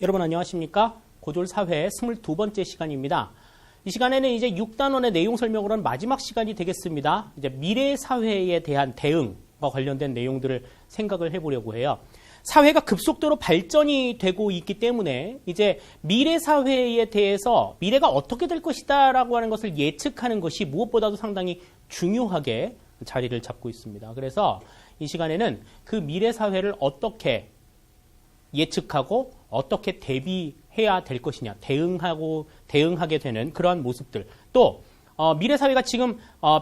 여러분 안녕하십니까? 고졸사회 22번째 시간입니다. 이 시간에는 이제 6단원의 내용 설명으로 는 마지막 시간이 되겠습니다. 이제 미래 사회에 대한 대응과 관련된 내용들을 생각을 해보려고 해요. 사회가 급속도로 발전이 되고 있기 때문에 이제 미래 사회에 대해서 미래가 어떻게 될 것이다 라고 하는 것을 예측하는 것이 무엇보다도 상당히 중요하게 자리를 잡고 있습니다. 그래서 이 시간에는 그 미래 사회를 어떻게 예측하고 어떻게 대비해야 될 것이냐, 대응하게 되는 그러한 모습들. 또 미래 사회가 지금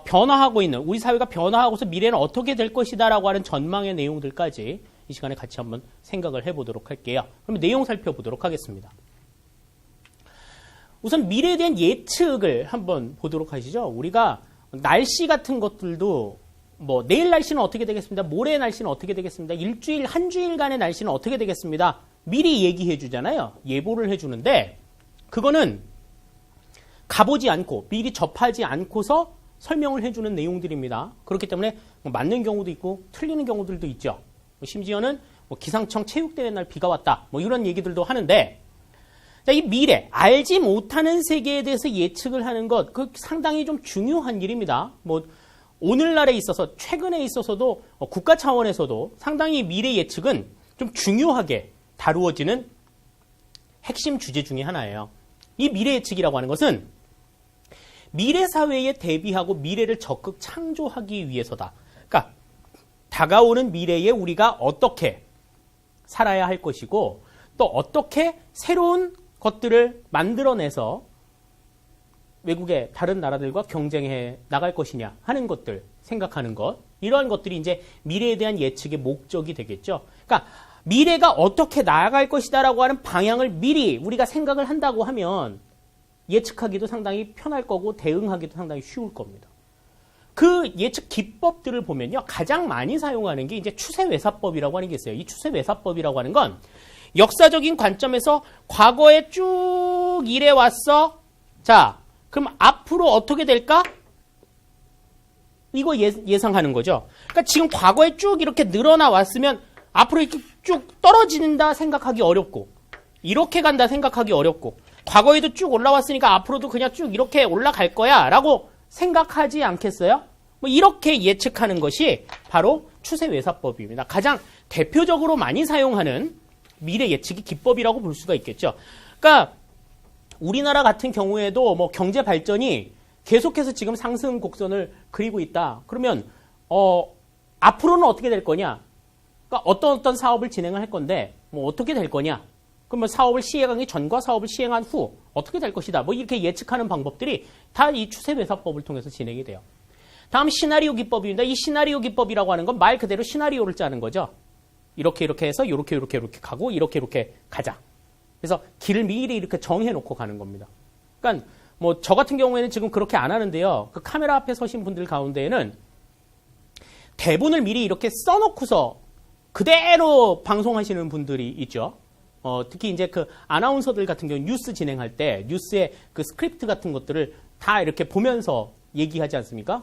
변화하고 있는, 우리 사회가 변화하고서 미래는 어떻게 될 것이다라고 하는 전망의 내용들까지 이 시간에 같이 한번 생각을 해보도록 할게요. 그러면 내용 살펴보도록 하겠습니다. 우선 미래에 대한 예측을 한번 보도록 하시죠. 우리가 날씨 같은 것들도 뭐 내일 날씨는 어떻게 되겠습니다. 모레의 날씨는 어떻게 되겠습니다. 일주일, 한 주일간의 날씨는 어떻게 되겠습니다. 미리 얘기해 주잖아요. 예보를 해 주는데 그거는 가보지 않고 미리 접하지 않고서 설명을 해 주는 내용들입니다. 그렇기 때문에 뭐 맞는 경우도 있고 틀리는 경우들도 있죠. 심지어는 뭐 기상청 체육대회 날 비가 왔다. 뭐 이런 얘기들도 하는데 자, 이 미래, 알지 못하는 세계에 대해서 예측을 하는 것, 그 상당히 좀 중요한 일입니다. 뭐 오늘날에 있어서 최근에 있어서도 국가 차원에서도 상당히 미래 예측은 좀 중요하게 다루어지는 핵심 주제 중에 하나예요. 이 미래 예측이라고 하는 것은 미래 사회에 대비하고 미래를 적극 창조하기 위해서다. 그러니까 다가오는 미래에 우리가 어떻게 살아야 할 것이고 또 어떻게 새로운 것들을 만들어내서 외국의 다른 나라들과 경쟁해 나갈 것이냐 하는 것들 생각하는 것, 이러한 것들이 이제 미래에 대한 예측의 목적이 되겠죠. 그러니까 미래가 어떻게 나아갈 것이다라고 하는 방향을 미리 우리가 생각을 한다고 하면 예측하기도 상당히 편할 거고 대응하기도 상당히 쉬울 겁니다. 그 예측 기법들을 보면요, 가장 많이 사용하는 게 이제 추세외사법이라고 하는 게 있어요. 이 추세외사법이라고 하는 건 역사적인 관점에서 과거에 쭉 이래 왔어. 자, 그럼 앞으로 어떻게 될까? 이거 예상하는 거죠. 그러니까 지금 과거에 쭉 이렇게 늘어나 왔으면 앞으로 이렇게 쭉 떨어진다 생각하기 어렵고 이렇게 간다 생각하기 어렵고 과거에도 쭉 올라왔으니까 앞으로도 그냥 쭉 이렇게 올라갈 거야 라고 생각하지 않겠어요? 뭐 이렇게 예측하는 것이 바로 추세외사법입니다. 가장 대표적으로 많이 사용하는 미래 예측의 기법이라고 볼 수가 있겠죠. 그러니까 우리나라 같은 경우에도 뭐 경제 발전이 계속해서 지금 상승 곡선을 그리고 있다. 그러면 앞으로는 어떻게 될 거냐? 그러니까 어떤 사업을 진행을 할 건데 뭐 어떻게 될 거냐? 그러면 사업을 시행하기 전과 사업을 시행한 후 어떻게 될 것이다. 뭐 이렇게 예측하는 방법들이 다 이 추세외사법을 통해서 진행이 돼요. 다음 시나리오 기법입니다. 이 시나리오 기법이라고 하는 건 말 그대로 시나리오를 짜는 거죠. 이렇게 해서 이렇게 가고 이렇게 가자. 그래서 길을 미리 이렇게 정해놓고 가는 겁니다. 그러니까 뭐 저 같은 경우에는 지금 그렇게 안 하는데요. 그 카메라 앞에 서신 분들 가운데에는 대본을 미리 이렇게 써놓고서 그대로 방송하시는 분들이 있죠. 특히 이제 그 아나운서들 같은 경우 뉴스 진행할 때 뉴스의 그 스크립트 같은 것들을 다 이렇게 보면서 얘기하지 않습니까?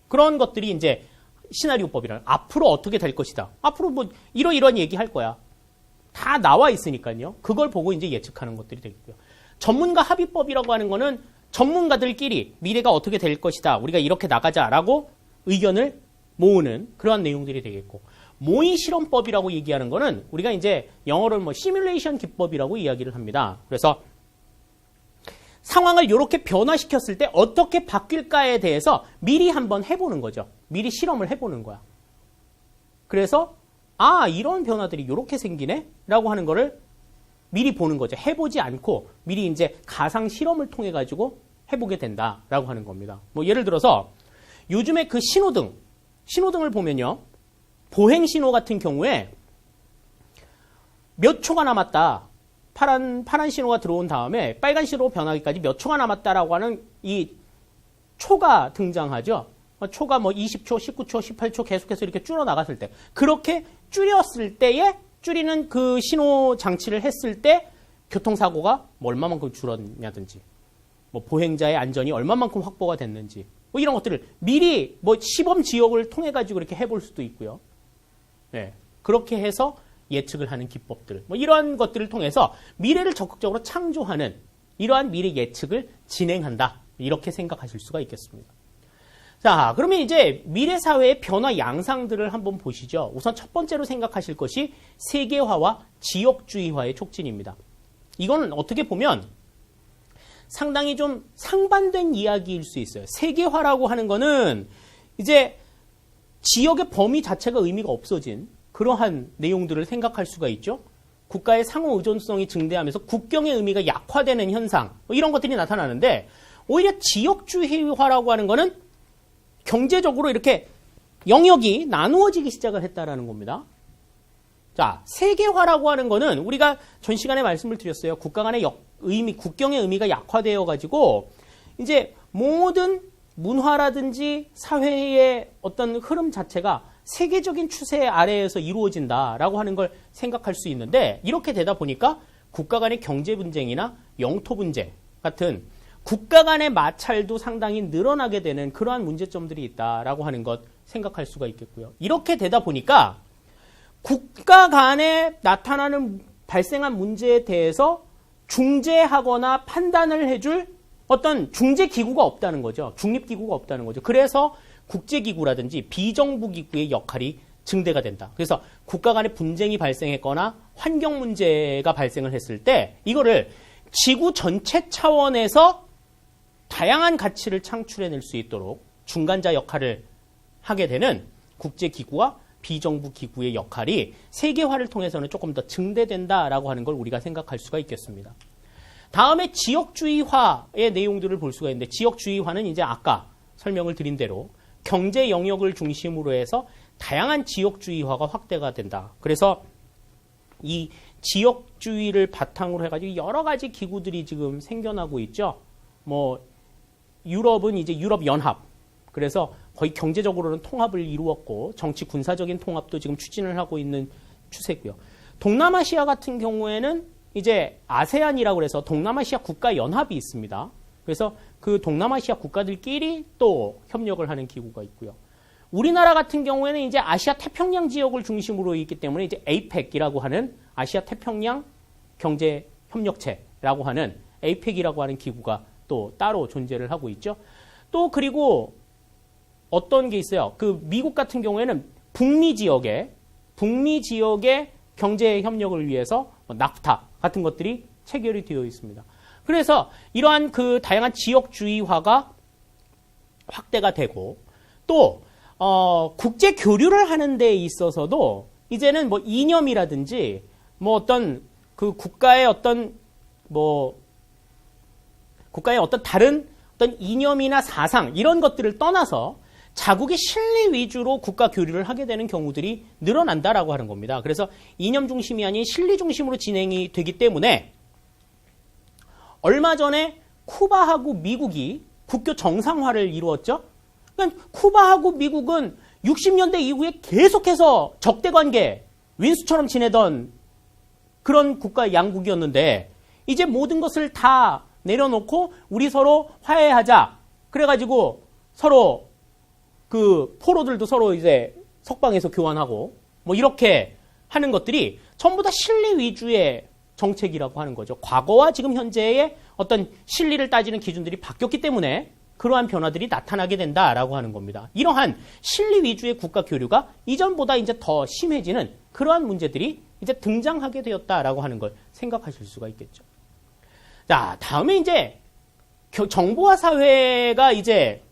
그런 것들이 이제 시나리오법이라 앞으로 어떻게 될 것이다. 앞으로 뭐 이러이러한 얘기 할 거야. 다 나와 있으니까요. 그걸 보고 이제 예측하는 것들이 되겠고요. 전문가 합의법이라고 하는 거는 전문가들끼리 미래가 어떻게 될 것이다. 우리가 이렇게 나가자라고 의견을 모으는 그러한 내용들이 되겠고, 모의 실험법이라고 얘기하는 거는 우리가 이제 영어로는 뭐 시뮬레이션 기법이라고 이야기를 합니다. 그래서 상황을 이렇게 변화시켰을 때 어떻게 바뀔까에 대해서 미리 한번 해보는 거죠. 미리 실험을 해보는 거야. 그래서 이런 변화들이 이렇게 생기네? 라고 하는 거를 미리 보는 거죠. 해보지 않고 미리 이제 가상 실험을 통해 가지고 해보게 된다라고 하는 겁니다. 뭐 예를 들어서 요즘에 그 신호등을 보면요. 보행 신호 같은 경우에 몇 초가 남았다. 파란 신호가 들어온 다음에 빨간 신호로 변하기까지 몇 초가 남았다라고 하는 이 초가 등장하죠. 초가 뭐 20초, 19초, 18초 계속해서 이렇게 줄어나갔을 때, 그렇게 줄였을 때에 줄이는 그 신호 장치를 했을 때 교통사고가 뭐 얼마만큼 줄었냐든지, 뭐 보행자의 안전이 얼마만큼 확보가 됐는지, 뭐 이런 것들을 미리 뭐 시범 지역을 통해 가지고 이렇게 해볼 수도 있고요. 네, 그렇게 해서 예측을 하는 기법들, 뭐 이러한 것들을 통해서 미래를 적극적으로 창조하는 이러한 미래 예측을 진행한다. 이렇게 생각하실 수가 있겠습니다. 자, 그러면 이제 미래 사회의 변화 양상들을 한번 보시죠. 우선 첫 번째로 생각하실 것이 세계화와 지역주의화의 촉진입니다. 이건 어떻게 보면 상당히 좀 상반된 이야기일 수 있어요. 세계화라고 하는 거는 이제 지역의 범위 자체가 의미가 없어진 그러한 내용들을 생각할 수가 있죠. 국가의 상호 의존성이 증대하면서 국경의 의미가 약화되는 현상, 뭐 이런 것들이 나타나는데 오히려 지역주의화라고 하는 거는 경제적으로 이렇게 영역이 나누어지기 시작을 했다라는 겁니다. 자, 세계화라고 하는 거는 우리가 전 시간에 말씀을 드렸어요. 국가 간의 국경의 의미가 약화되어 가지고 이제 모든 문화라든지 사회의 어떤 흐름 자체가 세계적인 추세 아래에서 이루어진다라고 하는 걸 생각할 수 있는데 이렇게 되다 보니까 국가 간의 경제 분쟁이나 영토 분쟁 같은 국가 간의 마찰도 상당히 늘어나게 되는 그러한 문제점들이 있다라고 하는 것 생각할 수가 있겠고요. 이렇게 되다 보니까 국가 간에 나타나는 발생한 문제에 대해서 중재하거나 판단을 해줄 어떤 중재기구가 없다는 거죠. 중립기구가 없다는 거죠. 그래서 국제기구라든지 비정부기구의 역할이 증대가 된다. 그래서 국가 간의 분쟁이 발생했거나 환경 문제가 발생을 했을 때 이거를 지구 전체 차원에서 다양한 가치를 창출해낼 수 있도록 중간자 역할을 하게 되는 국제기구와 비정부 기구의 역할이 세계화를 통해서는 조금 더 증대된다라고 하는 걸 우리가 생각할 수가 있겠습니다. 다음에 지역주의화의 내용들을 볼 수가 있는데 지역주의화는 이제 아까 설명을 드린 대로 경제 영역을 중심으로 해서 다양한 지역주의화가 확대가 된다. 그래서 이 지역주의를 바탕으로 해가지고 여러 가지 기구들이 지금 생겨나고 있죠. 뭐 유럽은 이제 유럽연합. 그래서 거의 경제적으로는 통합을 이루었고 정치 군사적인 통합도 지금 추진을 하고 있는 추세고요. 동남아시아 같은 경우에는 이제 아세안이라고 해서 동남아시아 국가연합이 있습니다. 그래서 그 동남아시아 국가들끼리 또 협력을 하는 기구가 있고요. 우리나라 같은 경우에는 이제 아시아 태평양 지역을 중심으로 있기 때문에 이제 APEC이라고 하는 아시아 태평양 경제 협력체라고 하는 APEC이라고 하는 기구가 또 따로 존재를 하고 있죠. 또 그리고 어떤 게 있어요. 그 미국 같은 경우에는 북미 지역의 경제 협력을 위해서 나프타 같은 것들이 체결이 되어 있습니다. 그래서 이러한 그 다양한 지역주의화가 확대가 되고 또 국제 교류를 하는 데 있어서도 이제는 뭐 이념이라든지 뭐 어떤 그 국가의 어떤 다른 어떤 이념이나 사상 이런 것들을 떠나서 자국의 실리 위주로 국가 교류를 하게 되는 경우들이 늘어난다라고 하는 겁니다. 그래서 이념 중심이 아닌 실리 중심으로 진행이 되기 때문에 얼마 전에 쿠바하고 미국이 국교 정상화를 이루었죠. 그러니까 쿠바하고 미국은 60년대 이후에 계속해서 적대관계, 윈수처럼 지내던 그런 국가 양국이었는데 이제 모든 것을 다 내려놓고 우리 서로 화해하자. 그래가지고 서로 그 포로들도 서로 이제 석방해서 교환하고 뭐 이렇게 하는 것들이 전부 다 실리 위주의 정책이라고 하는 거죠. 과거와 지금 현재의 어떤 실리를 따지는 기준들이 바뀌었기 때문에 그러한 변화들이 나타나게 된다라고 하는 겁니다. 이러한 실리 위주의 국가 교류가 이전보다 이제 더 심해지는 그러한 문제들이 이제 등장하게 되었다라고 하는 걸 생각하실 수가 있겠죠. 자, 다음에 이제 정보화 사회가 이제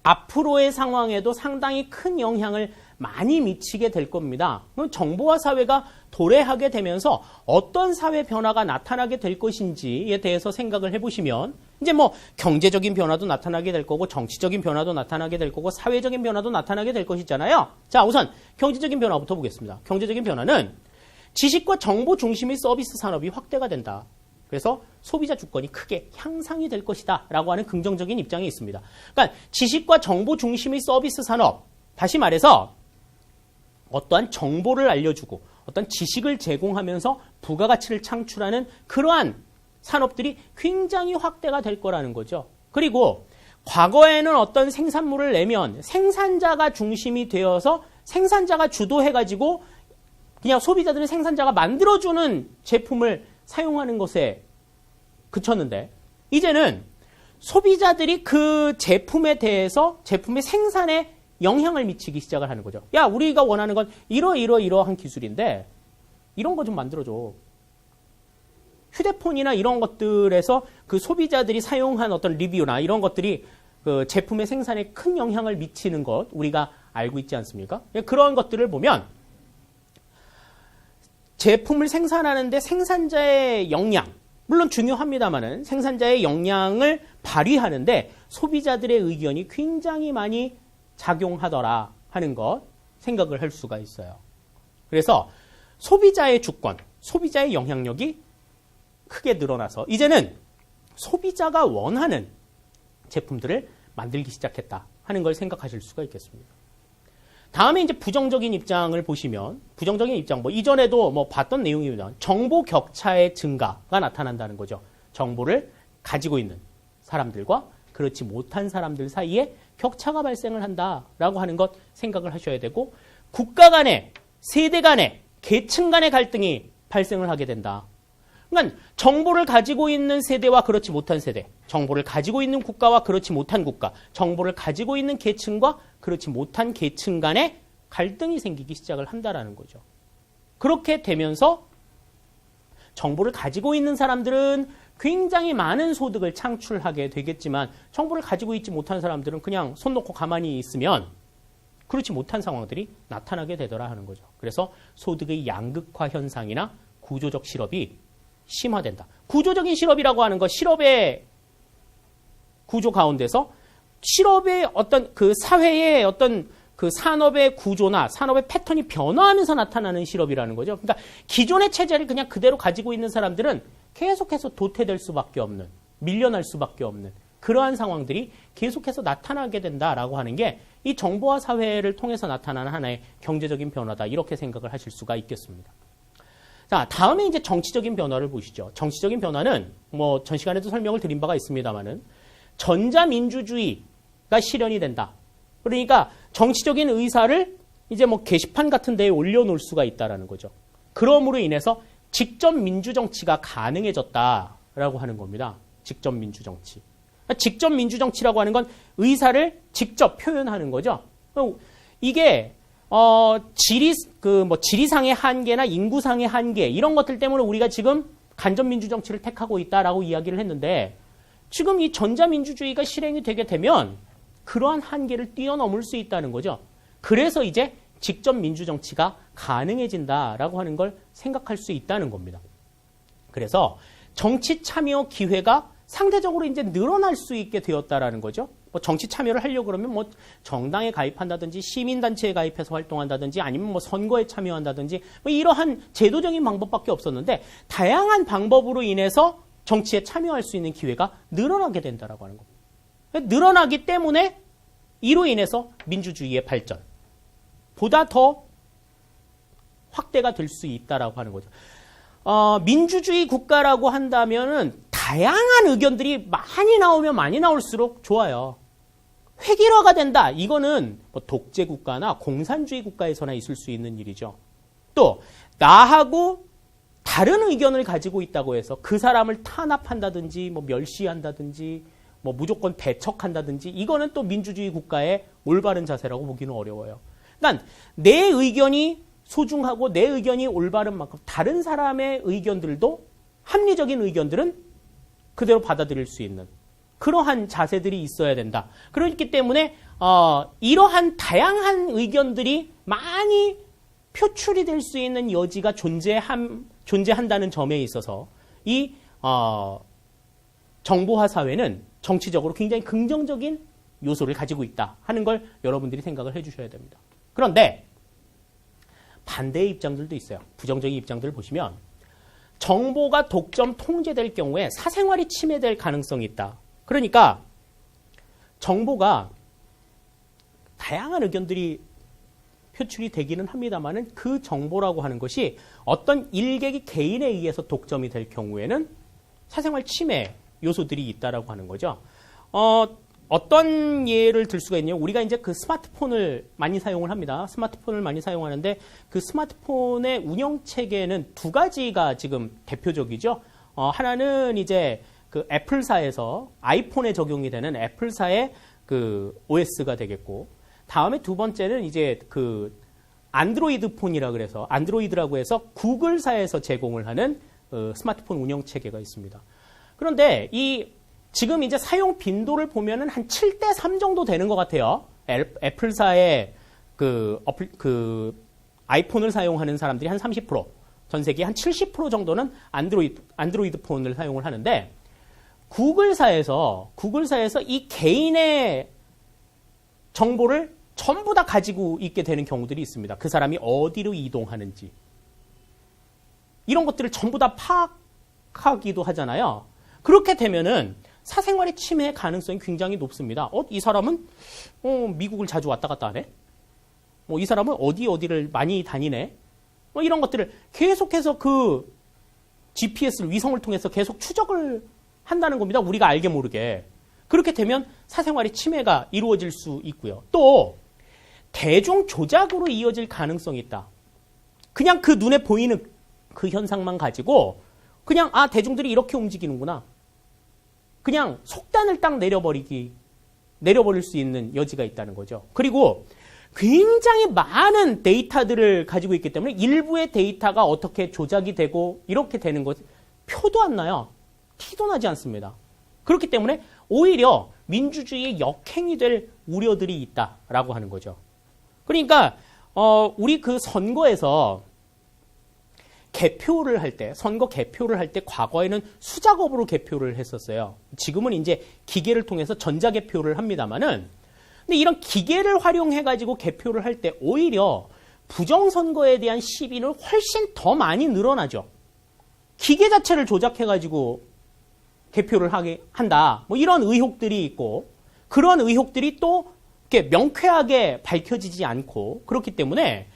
앞으로의 상황에도 상당히 큰 영향을 많이 미치게 될 겁니다. 그럼 정보화 사회가 도래하게 되면서 어떤 사회 변화가 나타나게 될 것인지에 대해서 생각을 해보시면 이제 뭐 경제적인 변화도 나타나게 될 거고 정치적인 변화도 나타나게 될 거고 사회적인 변화도 나타나게 될 것이잖아요. 자, 우선 경제적인 변화부터 보겠습니다. 경제적인 변화는 지식과 정보 중심의 서비스 산업이 확대가 된다. 그래서 소비자 주권이 크게 향상이 될 것이다 라고 하는 긍정적인 입장이 있습니다. 그러니까 지식과 정보 중심의 서비스 산업, 다시 말해서 어떠한 정보를 알려주고 어떤 지식을 제공하면서 부가가치를 창출하는 그러한 산업들이 굉장히 확대가 될 거라는 거죠. 그리고 과거에는 어떤 생산물을 내면 생산자가 중심이 되어서 생산자가 주도해가지고 그냥 소비자들은 생산자가 만들어주는 제품을 사용하는 것에 그쳤는데 이제는 소비자들이 그 제품에 대해서 제품의 생산에 영향을 미치기 시작을 하는 거죠. 야, 우리가 원하는 건 이러한 기술인데 이런 거 좀 만들어줘. 휴대폰이나 이런 것들에서 그 소비자들이 사용한 어떤 리뷰나 이런 것들이 그 제품의 생산에 큰 영향을 미치는 것 우리가 알고 있지 않습니까? 그런 것들을 보면 제품을 생산하는데 생산자의 역량, 물론 중요합니다만은 생산자의 역량을 발휘하는데 소비자들의 의견이 굉장히 많이 작용하더라 하는 것 생각을 할 수가 있어요. 그래서 소비자의 주권, 소비자의 영향력이 크게 늘어나서 이제는 소비자가 원하는 제품들을 만들기 시작했다 하는 걸 생각하실 수가 있겠습니다. 다음에 이제 부정적인 입장을 보시면 부정적인 입장 이전에도 봤던 내용입니다. 정보 격차의 증가가 나타난다는 거죠. 정보를 가지고 있는 사람들과 그렇지 못한 사람들 사이에 격차가 발생을 한다라고 하는 것 생각을 하셔야 되고 국가 간의 세대 간의 계층 간의 갈등이 발생을 하게 된다. 그러니까 정보를 가지고 있는 세대와 그렇지 못한 세대, 정보를 가지고 있는 국가와 그렇지 못한 국가, 정보를 가지고 있는 계층과 그렇지 못한 계층 간의 갈등이 생기기 시작을 한다라는 거죠. 그렇게 되면서 정보를 가지고 있는 사람들은 굉장히 많은 소득을 창출하게 되겠지만 정보를 가지고 있지 못한 사람들은 그냥 손 놓고 가만히 있으면 그렇지 못한 상황들이 나타나게 되더라 하는 거죠. 그래서 소득의 양극화 현상이나 구조적 실업이 심화된다. 구조적인 실업이라고 하는 것, 실업의 구조 가운데서 실업의 어떤 그 사회의 어떤 그 산업의 구조나 산업의 패턴이 변화하면서 나타나는 실업이라는 거죠. 그러니까 기존의 체제를 그냥 그대로 가지고 있는 사람들은 계속해서 도태될 수밖에 없는, 밀려날 수밖에 없는 그러한 상황들이 계속해서 나타나게 된다라고 하는 게 이 정보화 사회를 통해서 나타나는 하나의 경제적인 변화다. 이렇게 생각을 하실 수가 있겠습니다. 자, 다음에 이제 정치적인 변화를 보시죠. 정치적인 변화는 전 시간에도 설명을 드린 바가 있습니다만은 전자민주주의가 실현이 된다. 그러니까 정치적인 의사를 이제 게시판 같은 데에 올려놓을 수가 있다라는 거죠. 그럼으로 인해서 직접 민주정치가 가능해졌다라고 하는 겁니다. 직접 민주정치. 직접 민주정치라고 하는 건 의사를 직접 표현하는 거죠. 이게 지리상의 한계나 인구상의 한계 이런 것들 때문에 우리가 지금 간접민주정치를 택하고 있다라고 이야기를 했는데 지금 이 전자민주주의가 실행이 되게 되면 그러한 한계를 뛰어넘을 수 있다는 거죠. 그래서 이제 직접 민주정치가 가능해진다라고 하는 걸 생각할 수 있다는 겁니다. 그래서 정치 참여 기회가 상대적으로 이제 늘어날 수 있게 되었다라는 거죠. 정치 참여를 하려고 그러면 정당에 가입한다든지 시민단체에 가입해서 활동한다든지 아니면 선거에 참여한다든지 이러한 제도적인 방법밖에 없었는데 다양한 방법으로 인해서 정치에 참여할 수 있는 기회가 늘어나게 된다라고 하는 겁니다. 늘어나기 때문에 이로 인해서 민주주의의 발전 보다 더 확대가 될 수 있다라고 하는 거죠. 민주주의 국가라고 한다면은 다양한 의견들이 많이 나오면 많이 나올수록 좋아요. 획일화가 된다. 이거는 독재 국가나 공산주의 국가에서나 있을 수 있는 일이죠. 또 나하고 다른 의견을 가지고 있다고 해서 그 사람을 탄압한다든지 멸시한다든지 무조건 배척한다든지 이거는 또 민주주의 국가의 올바른 자세라고 보기는 어려워요. 그러니까 내 의견이 소중하고 내 의견이 올바른 만큼 다른 사람의 의견들도 합리적인 의견들은 그대로 받아들일 수 있는 그러한 자세들이 있어야 된다. 그렇기 때문에 이러한 다양한 의견들이 많이 표출이 될 수 있는 여지가 존재한다는 점에 있어서 이 정보화 사회는 정치적으로 굉장히 긍정적인 요소를 가지고 있다 하는 걸 여러분들이 생각을 해주셔야 됩니다. 그런데 반대의 입장들도 있어요. 부정적인 입장들을 보시면 정보가 독점 통제될 경우에 사생활이 침해될 가능성이 있다. 그러니까 정보가 다양한 의견들이 표출이 되기는 합니다만은 그 정보라고 하는 것이 어떤 일개의 개인에 의해서 독점이 될 경우에는 사생활 침해 요소들이 있다라고 하는 거죠. 어떤 예를 들 수가 있냐면 우리가 이제 그 스마트폰을 많이 사용을 합니다. 스마트폰을 많이 사용하는데 그 스마트폰의 운영 체계는 두 가지가 지금 대표적이죠. 하나는 이제 그 애플사에서 아이폰에 적용이 되는 애플사의 그 OS가 되겠고, 다음에 두 번째는 이제 그 안드로이드 폰이라 그래서 안드로이드라고 해서 구글사에서 제공을 하는 스마트폰 운영 체계가 있습니다. 그런데 지금 이제 사용 빈도를 보면은 한 7대3 정도 되는 것 같아요. 애플사의 그 아이폰을 사용하는 사람들이 한 30%, 전 세계 한 70% 정도는 안드로이드 폰을 사용을 하는데, 구글사에서 이 개인의 정보를 전부 다 가지고 있게 되는 경우들이 있습니다. 그 사람이 어디로 이동하는지. 이런 것들을 전부 다 파악하기도 하잖아요. 그렇게 되면은 사생활의 침해 가능성이 굉장히 높습니다. 이 사람은 미국을 자주 왔다 갔다 하네? 이 사람은 어디를 많이 다니네? 이런 것들을 계속해서 그 GPS를 위성을 통해서 계속 추적을 한다는 겁니다. 우리가 알게 모르게. 그렇게 되면 사생활의 침해가 이루어질 수 있고요. 또 대중 조작으로 이어질 가능성이 있다. 그냥 그 눈에 보이는 그 현상만 가지고 그냥 대중들이 이렇게 움직이는구나. 그냥 속단을 딱 내려버릴 수 있는 여지가 있다는 거죠. 그리고 굉장히 많은 데이터들을 가지고 있기 때문에 일부의 데이터가 어떻게 조작이 되고 이렇게 되는 것 표도 안 나요. 티도 나지 않습니다. 그렇기 때문에 오히려 민주주의의 역행이 될 우려들이 있다라고 하는 거죠. 그러니까 우리 그 선거에서 선거 개표를 할 때 과거에는 수작업으로 개표를 했었어요. 지금은 이제 기계를 통해서 전자개표를 합니다만은, 근데 이런 기계를 활용해가지고 개표를 할 때 오히려 부정선거에 대한 시비는 훨씬 더 많이 늘어나죠. 기계 자체를 조작해가지고 개표를 하게 한다. 이런 의혹들이 있고, 그런 의혹들이 또 이렇게 명쾌하게 밝혀지지 않고, 그렇기 때문에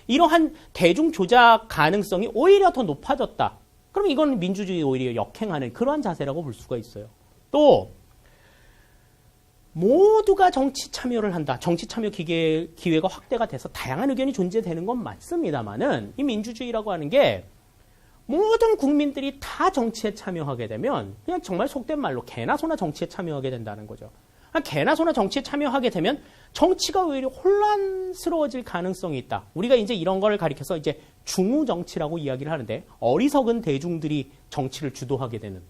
이러한 대중 조작 가능성이 오히려 더 높아졌다. 그럼 이건 민주주의 오히려 역행하는 그러한 자세라고 볼 수가 있어요. 또 모두가 정치 참여를 한다. 정치 참여 기회가 확대가 돼서 다양한 의견이 존재되는 건 맞습니다만은, 이 민주주의라고 하는 게 모든 국민들이 다 정치에 참여하게 되면 그냥 정말 속된 말로 개나 소나 정치에 참여하게 된다는 거죠. 개나 소나 정치에 참여하게 되면 정치가 오히려 혼란스러워질 가능성이 있다. 우리가 이제 이런 걸 가리켜서 이제 중우 정치라고 이야기를 하는데, 어리석은 대중들이 정치를 주도하게 되는,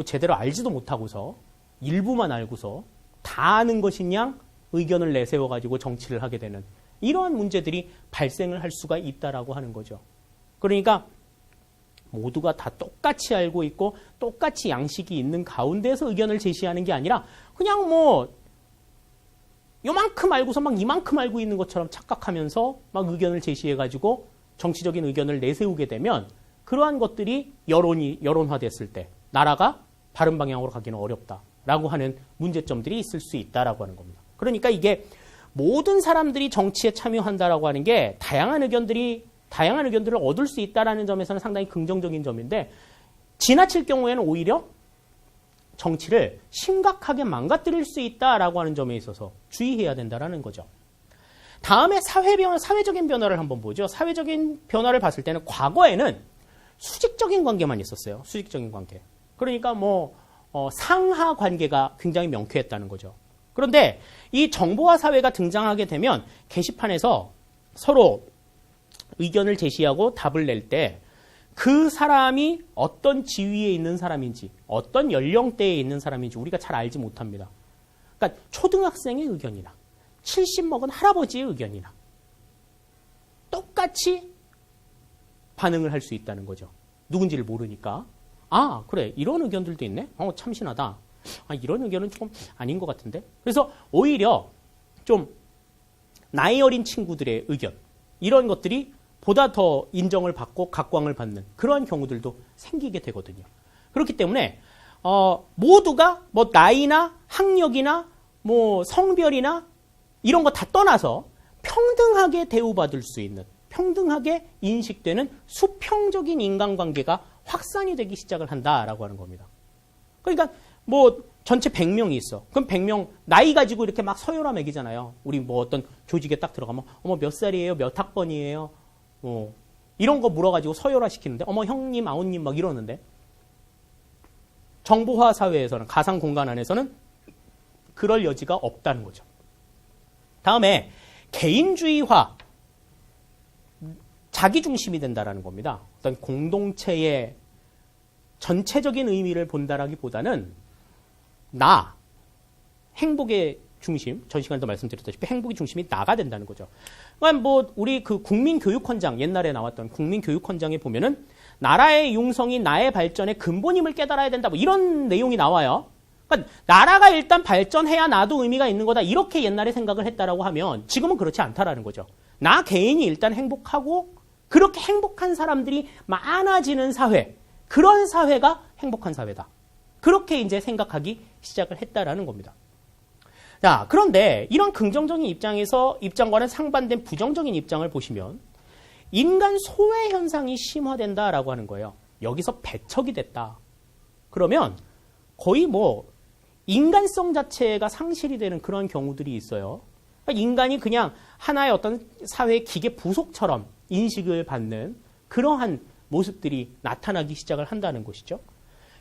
제대로 알지도 못하고서 일부만 알고서 다 아는 것인 양 의견을 내세워가지고 정치를 하게 되는 이러한 문제들이 발생을 할 수가 있다라고 하는 거죠. 그러니까 모두가 다 똑같이 알고 있고 똑같이 양식이 있는 가운데에서 의견을 제시하는 게 아니라 그냥 요만큼 알고서 막 이만큼 알고 있는 것처럼 착각하면서 막 의견을 제시해가지고 정치적인 의견을 내세우게 되면 그러한 것들이 여론화됐을 때 나라가 바른 방향으로 가기는 어렵다라고 하는 문제점들이 있을 수 있다라고 하는 겁니다. 그러니까 이게 모든 사람들이 정치에 참여한다라고 하는 게 다양한 의견들을 얻을 수 있다라는 점에서는 상당히 긍정적인 점인데, 지나칠 경우에는 오히려 정치를 심각하게 망가뜨릴 수 있다라고 하는 점에 있어서 주의해야 된다라는 거죠. 다음에 사회적인 변화를 한번 보죠. 사회적인 변화를 봤을 때는 과거에는 수직적인 관계만 있었어요. 수직적인 관계. 그러니까 상하 관계가 굉장히 명쾌했다는 거죠. 그런데 이 정보화 사회가 등장하게 되면 게시판에서 서로 의견을 제시하고 답을 낼 때 그 사람이 어떤 지위에 있는 사람인지, 어떤 연령대에 있는 사람인지 우리가 잘 알지 못합니다. 그러니까 초등학생의 의견이나 70 먹은 할아버지의 의견이나 똑같이 반응을 할 수 있다는 거죠. 누군지를 모르니까. 그래, 이런 의견들도 있네? 참신하다. 이런 의견은 조금 아닌 것 같은데? 그래서 오히려 좀 나이 어린 친구들의 의견, 이런 것들이 보다 더 인정을 받고 각광을 받는 그러한 경우들도 생기게 되거든요. 그렇기 때문에 모두가 나이나 학력이나 성별이나 이런 거 다 떠나서 평등하게 대우받을 수 있는, 평등하게 인식되는 수평적인 인간관계가 확산이 되기 시작을 한다라고 하는 겁니다. 그러니까 전체 100명이 있어. 그럼 100명 나이 가지고 이렇게 막 서열화 매기잖아요. 우리 뭐 어떤 조직에 딱 들어가면 어머 몇 살이에요? 몇 학번이에요? 이런 거 물어가지고 서열화 시키는데 어머 형님 아우님 막 이러는데 정보화 사회에서는 가상 공간 안에서는 그럴 여지가 없다는 거죠. 다음에 개인주의화 자기중심이 된다라는 겁니다. 어떤 공동체의 전체적인 의미를 본다라기보다는 나, 행복의 중심, 전 시간에도 말씀드렸다시피 행복의 중심이 나가 된다는 거죠. 그러니까 뭐 우리 그 국민교육헌장 옛날에 나왔던 국민교육헌장에 보면은 나라의 융성이 나의 발전의 근본임을 깨달아야 된다. 뭐 이런 내용이 나와요. 그러니까 나라가 일단 발전해야 나도 의미가 있는 거다. 이렇게 옛날에 생각을 했다라고 하면 지금은 그렇지 않다라는 거죠. 나 개인이 일단 행복하고 그렇게 행복한 사람들이 많아지는 사회, 그런 사회가 행복한 사회다. 그렇게 이제 생각하기 시작을 했다라는 겁니다. 자, 그런데 이런 긍정적인 입장과는 상반된 부정적인 입장을 보시면 인간 소외 현상이 심화된다라고 하는 거예요. 여기서 배척이 됐다. 그러면 거의 뭐 인간성 자체가 상실이 되는 그런 경우들이 있어요. 그러니까 인간이 그냥 하나의 어떤 사회의 기계 부속처럼 인식을 받는 그러한 모습들이 나타나기 시작을 한다는 것이죠.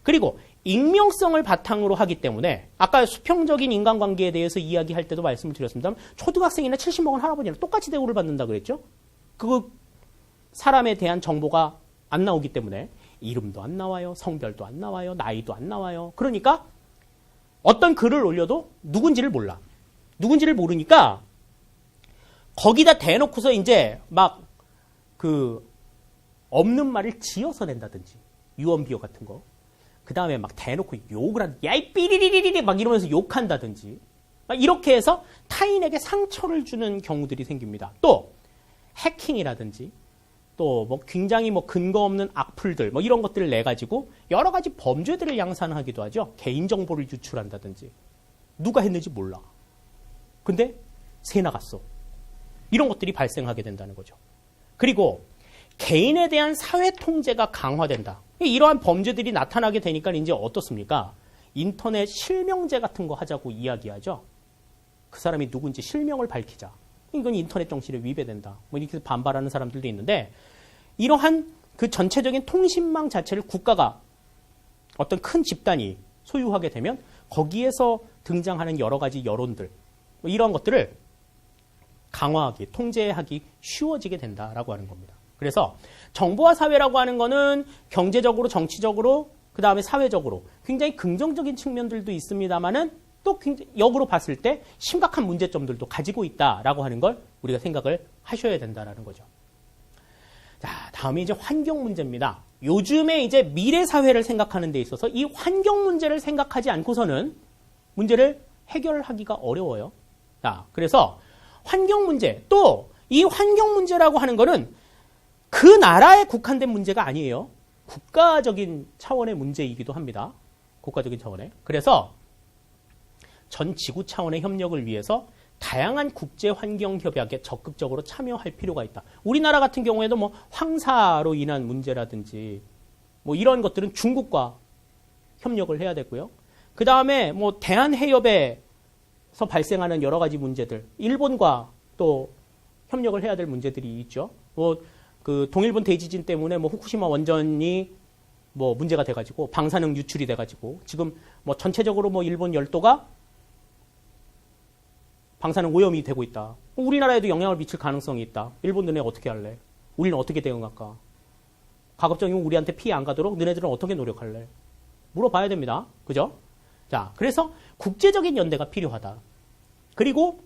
그리고 익명성을 바탕으로 하기 때문에 아까 수평적인 인간관계에 대해서 이야기할 때도 말씀을 드렸습니다만 초등학생이나 70먹은 할아버지랑 똑같이 대우를 받는다 그랬죠. 그 사람에 대한 정보가 안 나오기 때문에 이름도 안 나와요. 성별도 안 나와요. 나이도 안 나와요. 그러니까 어떤 글을 올려도 누군지를 몰라. 누군지를 모르니까 거기다 대놓고서 이제 막 그 없는 말을 지어서 낸다든지 유언비어 같은 거. 그 다음에 막 대놓고 욕을 한, 야, 이 삐리리리리 막 이러면서 욕한다든지. 막 이렇게 해서 타인에게 상처를 주는 경우들이 생깁니다. 또, 해킹이라든지, 또 뭐 굉장히 뭐 근거 없는 악플들, 뭐 이런 것들을 내가지고 여러 가지 범죄들을 양산하기도 하죠. 개인정보를 유출한다든지. 누가 했는지 몰라. 근데 새 나갔어. 이런 것들이 발생하게 된다는 거죠. 그리고 개인에 대한 사회 통제가 강화된다. 이러한 범죄들이 나타나게 되니까 이제 어떻습니까? 인터넷 실명제 같은 거 하자고 이야기하죠. 그 사람이 누군지 실명을 밝히자. 이건 인터넷 정신에 위배된다. 뭐 이렇게 반발하는 사람들도 있는데 이러한 그 전체적인 통신망 자체를 국가가 어떤 큰 집단이 소유하게 되면 거기에서 등장하는 여러 가지 여론들 뭐 이런 것들을 강화하기, 통제하기 쉬워지게 된다라고 하는 겁니다. 그래서 정보화 사회라고 하는 거는 경제적으로, 정치적으로, 그 다음에 사회적으로 굉장히 긍정적인 측면들도 있습니다만은 또 역으로 봤을 때 심각한 문제점들도 가지고 있다라고 하는 걸 우리가 생각을 하셔야 된다라는 거죠. 자, 다음에 이제 환경 문제입니다. 요즘에 이제 미래 사회를 생각하는 데 있어서 이 환경 문제를 생각하지 않고서는 문제를 해결하기가 어려워요. 자, 그래서 환경 문제, 또 이 환경 문제라고 하는 거는 그 나라에 국한된 문제가 아니에요. 국가적인 차원의 문제이기도 합니다. 국가적인 차원의. 그래서 전 지구 차원의 협력을 위해서 다양한 국제 환경 협약에 적극적으로 참여할 필요가 있다. 우리나라 같은 경우에도 뭐 황사로 인한 문제라든지 뭐 이런 것들은 중국과 협력을 해야 되고요. 그 다음에 뭐 대한해협에서 발생하는 여러 가지 문제들, 일본과 또 협력을 해야 될 문제들이 있죠. 뭐 그 동일본 대지진 때문에 뭐 후쿠시마 원전이 뭐 문제가 돼가지고 방사능 유출이 돼가지고 지금 뭐 전체적으로 뭐 일본 열도가 방사능 오염이 되고 있다. 우리나라에도 영향을 미칠 가능성이 있다. 일본 너네 어떻게 할래? 우리는 어떻게 대응할까? 가급적이면 우리한테 피해 안 가도록 너네들은 어떻게 노력할래? 물어봐야 됩니다. 그죠? 자, 그래서 국제적인 연대가 필요하다. 그리고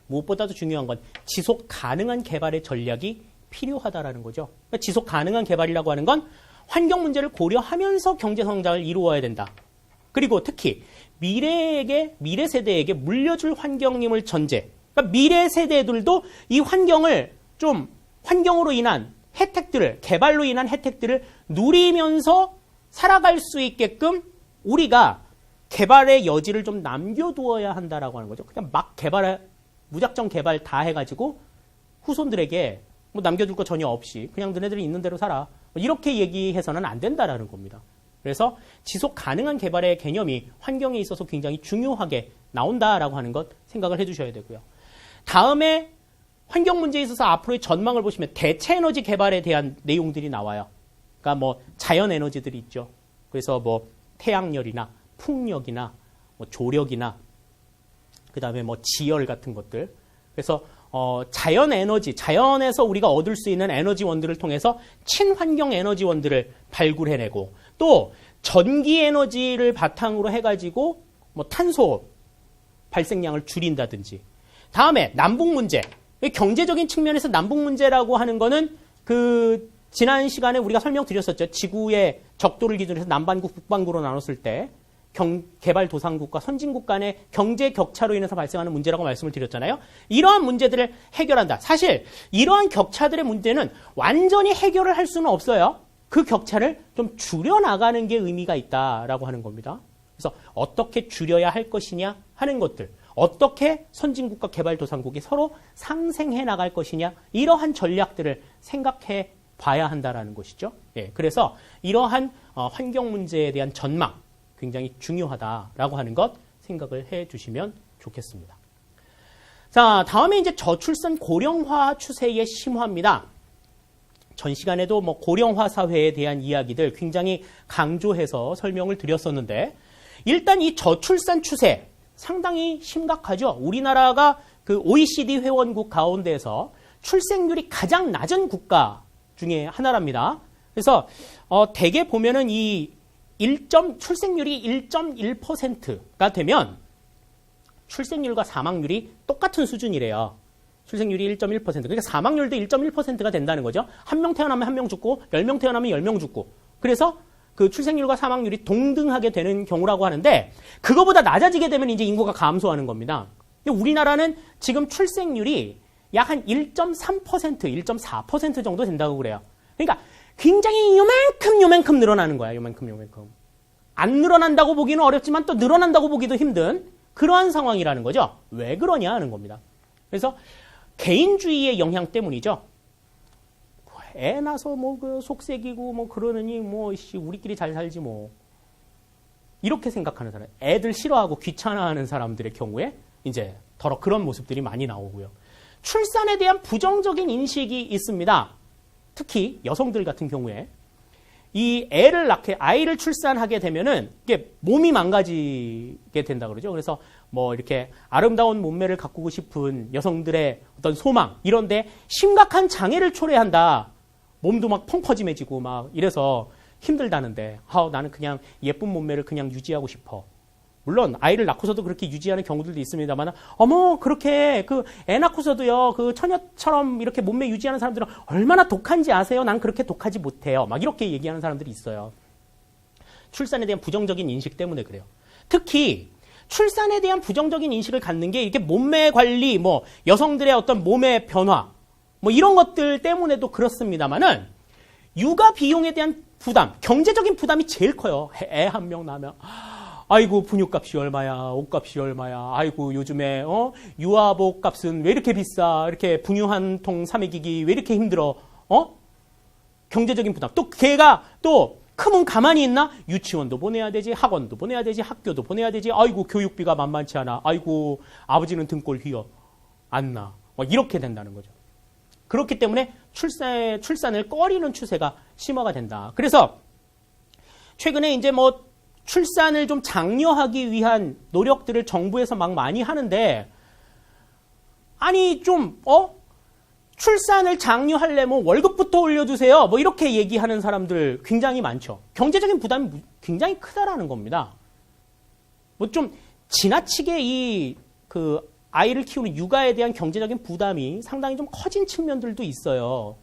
무엇보다도 중요한 건 지속 가능한 개발의 전략이 필요하다라는 거죠. 그러니까 지속 가능한 개발이라고 하는 건 환경 문제를 고려하면서 경제 성장을 이루어야 된다. 그리고 특히 미래 세대에게 물려줄 환경임을 전제. 그러니까 미래 세대들도 이 환경을 좀 환경으로 인한 혜택들을, 개발로 인한 혜택들을 누리면서 살아갈 수 있게끔 우리가 개발의 여지를 좀 남겨두어야 한다라고 하는 거죠. 그냥 막 무작정 개발 다 해가지고 후손들에게 뭐 남겨둘 거 전혀 없이 그냥 너네들이 있는 대로 살아. 이렇게 얘기해서는 안 된다라는 겁니다. 그래서 지속 가능한 개발의 개념이 환경에 있어서 굉장히 중요하게 나온다라고 하는 것 생각을 해주셔야 되고요. 다음에 환경 문제에 있어서 앞으로의 전망을 보시면 대체 에너지 개발에 대한 내용들이 나와요. 그러니까 뭐 자연 에너지들이 있죠. 그래서 뭐 태양열이나 풍력이나 뭐 조력이나 그다음에 뭐 지열 같은 것들. 그래서 자연 에너지, 자연에서 우리가 얻을 수 있는 에너지원들을 통해서 친환경 에너지원들을 발굴해내고 또 전기 에너지를 바탕으로 해가지고 뭐 탄소 발생량을 줄인다든지. 다음에 남북 문제. 경제적인 측면에서 남북 문제라고 하는 거는 그 지난 시간에 우리가 설명드렸었죠. 지구의 적도를 기준으로 해서 남반구, 북반구로 나눴을 때 개발도상국과 선진국 간의 경제 격차로 인해서 발생하는 문제라고 말씀을 드렸잖아요. 이러한 문제들을 해결한다. 사실 이러한 격차들의 문제는 완전히 해결을 할 수는 없어요. 그 격차를 좀 줄여나가는 게 의미가 있다라고 하는 겁니다. 그래서 어떻게 줄여야 할 것이냐 하는 것들, 어떻게 선진국과 개발도상국이 서로 상생해 나갈 것이냐, 이러한 전략들을 생각해 봐야 한다라는 것이죠. 예, 그래서 이러한 환경 문제에 대한 전망, 굉장히 중요하다라고 하는 것 생각을 해 주시면 좋겠습니다. 자, 다음에 이제 저출산 고령화 추세의 심화입니다. 전 시간에도 뭐 고령화 사회에 대한 이야기들 굉장히 강조해서 설명을 드렸었는데, 일단 이 저출산 추세 상당히 심각하죠. 우리나라가 그 OECD 회원국 가운데서 출생률이 가장 낮은 국가 중에 하나랍니다. 그래서 대개 보면은 이 출생률이 1.1%가 되면 출생률과 사망률이 똑같은 수준이래요. 출생률이 1.1%. 그러니까 사망률도 1.1%가 된다는 거죠. 한 명 태어나면 한 명 죽고 10명 태어나면 10명 죽고. 그래서 그 출생률과 사망률이 동등하게 되는 경우라고 하는데, 그거보다 낮아지게 되면 이제 인구가 감소하는 겁니다. 우리나라는 지금 출생률이 약 한 1.3%, 1.4% 정도 된다고 그래요. 그러니까 굉장히 요만큼 늘어나는 거야. 요만큼. 안 늘어난다고 보기는 어렵지만 또 늘어난다고 보기도 힘든 그러한 상황이라는 거죠. 왜 그러냐 하는 겁니다. 그래서 개인주의의 영향 때문이죠. 애 낳아서 뭐 그 속색이고 뭐 그러느니 뭐 우리끼리 잘 살지 뭐, 이렇게 생각하는 사람, 애들 싫어하고 귀찮아하는 사람들의 경우에 이제 더러 그런 모습들이 많이 나오고요. 출산에 대한 부정적인 인식이 있습니다. 특히 여성들 같은 경우에 이 아이를 출산하게 되면은 이게 몸이 망가지게 된다 그러죠. 그래서 뭐 이렇게 아름다운 몸매를 가꾸고 싶은 여성들의 어떤 소망, 이런데 심각한 장애를 초래한다. 몸도 막 펑퍼짐해지고 막 이래서 힘들다는데, 나는 그냥 예쁜 몸매를 그냥 유지하고 싶어. 물론 아이를 낳고서도 그렇게 유지하는 경우들도 있습니다만, 그렇게 그 애 낳고서도요, 그 처녀처럼 이렇게 몸매 유지하는 사람들은 얼마나 독한지 아세요? 난 그렇게 독하지 못해요. 막 이렇게 얘기하는 사람들이 있어요. 출산에 대한 부정적인 인식 때문에 그래요. 특히 출산에 대한 부정적인 인식을 갖는 게 이렇게 몸매 관리, 뭐 여성들의 어떤 몸의 변화, 뭐 이런 것들 때문에도 그렇습니다만은, 육아 비용에 대한 부담, 경제적인 부담이 제일 커요. 애 한 명 낳으면 아이고 분유값이 얼마야, 옷값이 얼마야, 아이고 요즘에 유아복 값은 왜 이렇게 비싸, 이렇게 분유 한 통 사 먹이기 왜 이렇게 힘들어, 경제적인 부담. 또 걔가 또 크면 가만히 있나? 유치원도 보내야 되지, 학원도 보내야 되지, 학교도 보내야 되지, 아이고 교육비가 만만치 않아, 아이고 아버지는 등골 휘어 안 나, 이렇게 된다는 거죠. 그렇기 때문에 출산을 꺼리는 추세가 심화가 된다. 그래서 최근에 이제 뭐 출산을 좀 장려하기 위한 노력들을 정부에서 막 많이 하는데, 아니 좀 출산을 장려하려면 월급부터 올려주세요, 뭐 이렇게 얘기하는 사람들 굉장히 많죠. 경제적인 부담이 굉장히 크다라는 겁니다. 뭐 좀 지나치게 아이를 키우는 육아에 대한 경제적인 부담이 상당히 좀 커진 측면들도 있어요.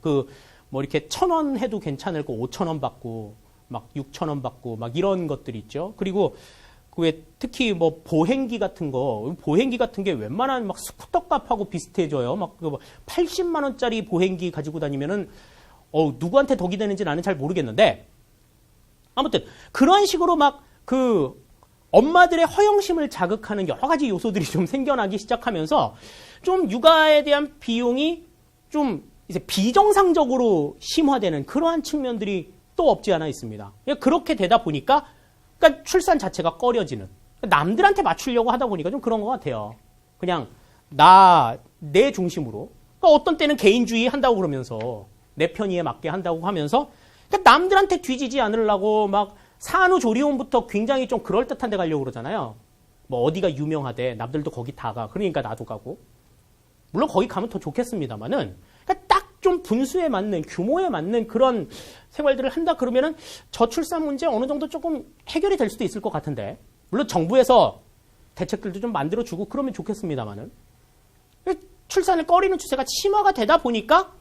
뭐 이렇게 1,000원 해도 괜찮을 거 5,000원 받고 막 6,000원 받고 막 이런 것들이 있죠. 그리고 왜 특히 뭐 보행기 같은 게 웬만한 막 스쿠터 값하고 비슷해져요. 막 80만 원짜리 보행기 가지고 다니면은 누구한테 덕이 되는지 나는 잘 모르겠는데, 아무튼 그런 식으로 막 엄마들의 허영심을 자극하는 여러 가지 요소들이 좀 생겨나기 시작하면서 좀 육아에 대한 비용이 좀 이제 비정상적으로 심화되는 그러한 측면들이 또 없지 않아 있습니다. 그렇게 되다 보니까 그러니까 출산 자체가 꺼려지는, 남들한테 맞추려고 하다 보니까 좀 그런 것 같아요. 그냥 내 중심으로. 그러니까 어떤 때는 개인주의 한다고 그러면서 내 편의에 맞게 한다고 하면서 그러니까 남들한테 뒤지지 않으려고 막 산후조리원부터 굉장히 좀 그럴듯한 데 가려고 그러잖아요. 뭐 어디가 유명하대, 남들도 거기 다 가. 그러니까 나도 가고. 물론 거기 가면 더 좋겠습니다만은 그러니까 딱 좀 분수에 맞는, 규모에 맞는 그런 생활들을 한다 그러면은 저출산 문제 어느 정도 조금 해결이 될 수도 있을 것 같은데, 물론 정부에서 대책들도 좀 만들어주고 그러면 좋겠습니다만은 출산을 꺼리는 추세가 심화가 되다 보니까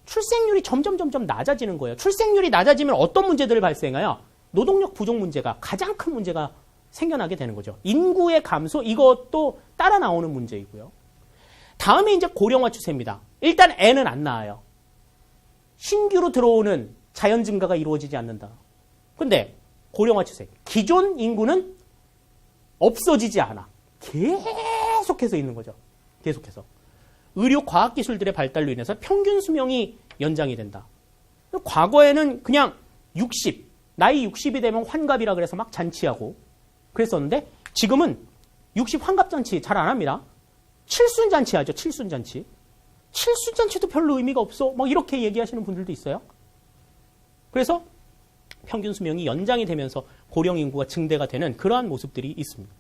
출생률이 점점 낮아지는 거예요. 출생률이 낮아지면 어떤 문제들을 발생해요? 노동력 부족 문제가 가장 큰 문제가 생겨나게 되는 거죠. 인구의 감소, 이것도 따라 나오는 문제이고요. 다음에 이제 고령화 추세입니다. 일단 애는 안 낳아요. 신규로 들어오는 자연 증가가 이루어지지 않는다. 근데 고령화 추세, 기존 인구는 없어지지 않아. 계속해서 있는 거죠. 계속해서. 의료 과학 기술들의 발달로 인해서 평균 수명이 연장이 된다. 과거에는 그냥 60, 나이 60이 되면 환갑이라 그래서 막 잔치하고 그랬었는데 지금은 60 환갑잔치 잘 안 합니다. 칠순잔치 하죠. 칠순잔치. 칠순잔치도 별로 의미가 없어. 막 이렇게 얘기하시는 분들도 있어요. 그래서 평균 수명이 연장이 되면서 고령 인구가 증대가 되는 그러한 모습들이 있습니다.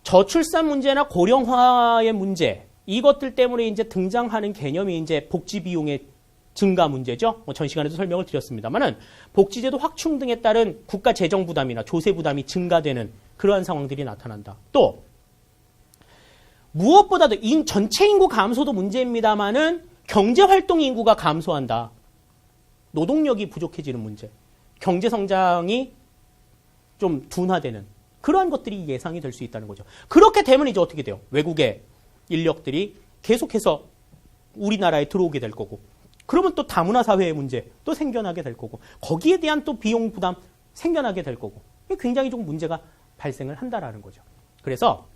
저출산 문제나 고령화의 문제, 이것들 때문에 이제 등장하는 개념이 이제 복지 비용의 증가 문제죠. 전 시간에도 설명을 드렸습니다만은 복지제도 확충 등에 따른 국가 재정 부담이나 조세 부담이 증가되는 그러한 상황들이 나타난다. 또 무엇보다도 전체 인구 감소도 문제입니다만은 경제활동 인구가 감소한다. 노동력이 부족해지는 문제. 경제 성장이 좀 둔화되는 그러한 것들이 예상이 될 수 있다는 거죠. 그렇게 되면 이제 어떻게 돼요? 외국의 인력들이 계속해서 우리나라에 들어오게 될 거고, 그러면 또 다문화 사회의 문제 또 생겨나게 될 거고, 거기에 대한 또 비용 부담 생겨나게 될 거고, 굉장히 좀 문제가 발생을 한다라는 거죠. 그래서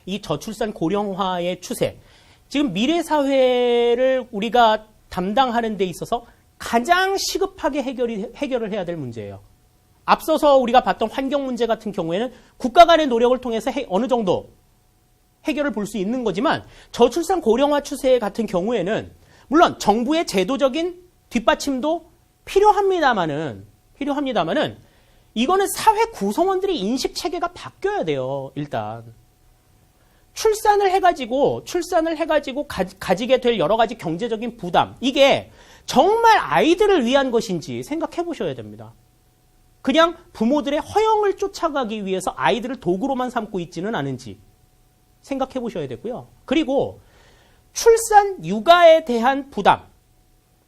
이 저출산 고령화의 추세, 지금 미래 사회를 우리가 담당하는 데 있어서 가장 시급하게 해결을 해야 될 문제예요. 앞서서 우리가 봤던 환경 문제 같은 경우에는 국가 간의 노력을 통해서 어느 정도 해결을 볼 수 있는 거지만, 저출산 고령화 추세 같은 경우에는 물론 정부의 제도적인 뒷받침도 필요합니다만은 이거는 사회 구성원들의 인식 체계가 바뀌어야 돼요. 일단 출산을 해가지고 가지게 될 여러 가지 경제적인 부담, 이게 정말 아이들을 위한 것인지 생각해 보셔야 됩니다. 그냥 부모들의 허영을 쫓아가기 위해서 아이들을 도구로만 삼고 있지는 않은지 생각해 보셔야 되고요. 그리고 출산 육아에 대한 부담,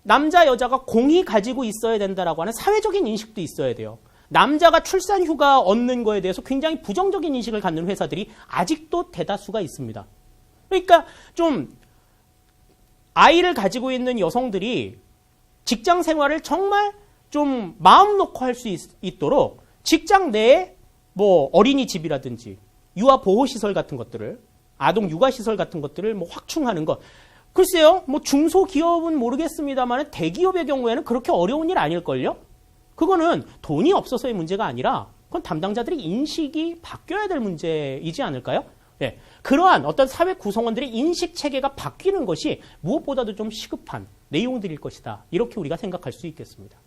남자 여자가 공히 가지고 있어야 된다라고 하는 사회적인 인식도 있어야 돼요. 남자가 출산 휴가 얻는 거에 대해서 굉장히 부정적인 인식을 갖는 회사들이 아직도 대다수가 있습니다. 그러니까 좀 아이를 가지고 있는 여성들이 직장 생활을 정말 좀 마음 놓고 할 수 있도록 직장 내에 뭐 어린이집이라든지 유아보호시설 같은 것들을, 아동 육아시설 같은 것들을 뭐 확충하는 것. 글쎄요, 뭐 중소기업은 모르겠습니다만 대기업의 경우에는 그렇게 어려운 일 아닐걸요? 그거는 돈이 없어서의 문제가 아니라 그건 담당자들의 인식이 바뀌어야 될 문제이지 않을까요? 네. 그러한 어떤 사회 구성원들의 인식 체계가 바뀌는 것이 무엇보다도 좀 시급한 내용들일 것이다. 이렇게 우리가 생각할 수 있겠습니다.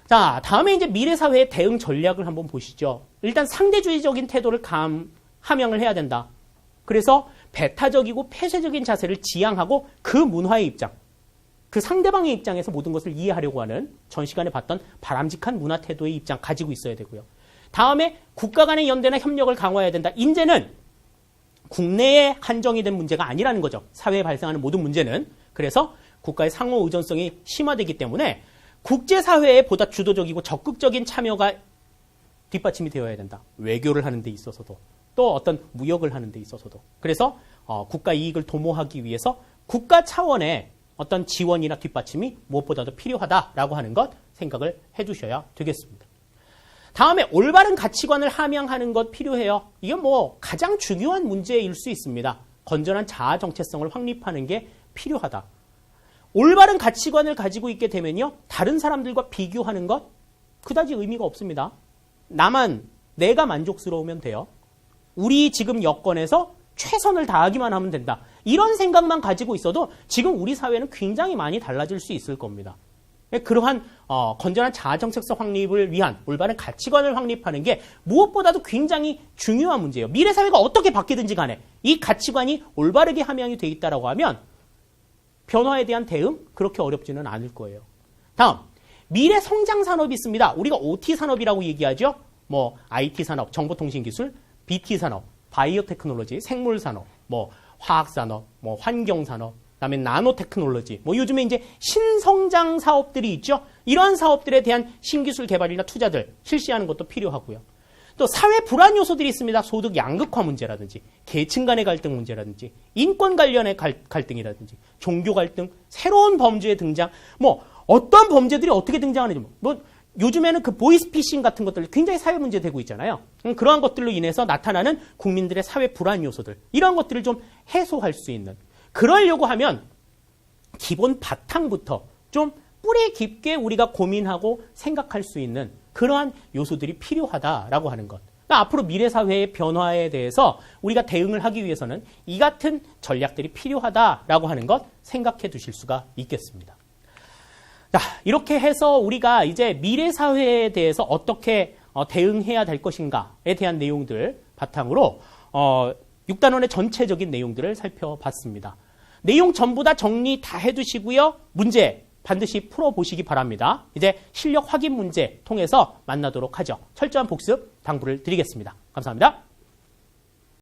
자, 다음에 이제 미래 사회의 대응 전략을 한번 보시죠. 일단 상대주의적인 태도를 함양을 해야 된다. 그래서 배타적이고 폐쇄적인 자세를 지향하고 그 문화의 입장, 그 상대방의 입장에서 모든 것을 이해하려고 하는 전 시간에 봤던 바람직한 문화 태도의 입장 가지고 있어야 되고요. 다음에 국가 간의 연대나 협력을 강화해야 된다. 이제는 국내에 한정이 된 문제가 아니라는 거죠. 사회에 발생하는 모든 문제는. 그래서 국가의 상호 의존성이 심화되기 때문에 국제사회에 보다 주도적이고 적극적인 참여가 뒷받침이 되어야 된다. 외교를 하는 데 있어서도, 또 어떤 무역을 하는 데 있어서도. 그래서 국가 이익을 도모하기 위해서 국가 차원의 어떤 지원이나 뒷받침이 무엇보다도 필요하다라고 하는 것 생각을 해두셔야 되겠습니다. 다음에 올바른 가치관을 함양하는 것 필요해요. 이게 뭐 가장 중요한 문제일 수 있습니다. 건전한 자아 정체성을 확립하는 게 필요하다. 올바른 가치관을 가지고 있게 되면요. 다른 사람들과 비교하는 것 그다지 의미가 없습니다. 내가 만족스러우면 돼요. 우리 지금 여건에서 최선을 다하기만 하면 된다. 이런 생각만 가지고 있어도 지금 우리 사회는 굉장히 많이 달라질 수 있을 겁니다. 그러한 건전한 자아정체성 확립을 위한 올바른 가치관을 확립하는 게 무엇보다도 굉장히 중요한 문제예요. 미래 사회가 어떻게 바뀌든지 간에 이 가치관이 올바르게 함양이 돼 있다라고 하면 변화에 대한 대응 그렇게 어렵지는 않을 거예요. 다음, 미래 성장 산업이 있습니다. 우리가 OT 산업이라고 얘기하죠. 뭐 IT 산업, 정보통신기술, BT 산업, 바이오 테크놀로지, 생물 산업, 뭐 화학 산업, 뭐 환경 산업, 그다음에 나노 테크놀로지, 뭐 요즘에 이제 신성장 사업들이 있죠. 이러한 사업들에 대한 신기술 개발이나 투자들 실시하는 것도 필요하고요. 또 사회 불안 요소들이 있습니다. 소득 양극화 문제라든지, 계층 간의 갈등 문제라든지, 인권 관련의 갈등이라든지, 종교 갈등, 새로운 범죄의 등장, 뭐 어떤 범죄들이 어떻게 등장하는지, 뭐 요즘에는 그 보이스피싱 같은 것들 굉장히 사회 문제 되고 있잖아요. 그러한 것들로 인해서 나타나는 국민들의 사회 불안 요소들, 이런 것들을 좀 해소할 수 있는, 그러려고 하면 기본 바탕부터 좀 뿌리 깊게 우리가 고민하고 생각할 수 있는 그러한 요소들이 필요하다라고 하는 것. 그러니까 앞으로 미래 사회의 변화에 대해서 우리가 대응을 하기 위해서는 이 같은 전략들이 필요하다라고 하는 것 생각해 두실 수가 있겠습니다. 자, 이렇게 해서 우리가 이제 미래 사회에 대해서 어떻게 대응해야 될 것인가에 대한 내용들 바탕으로 6단원의 전체적인 내용들을 살펴봤습니다. 내용 전부 다 정리 다 해두시고요. 문제 반드시 풀어보시기 바랍니다. 이제 실력 확인 문제 통해서 만나도록 하죠. 철저한 복습 당부를 드리겠습니다. 감사합니다.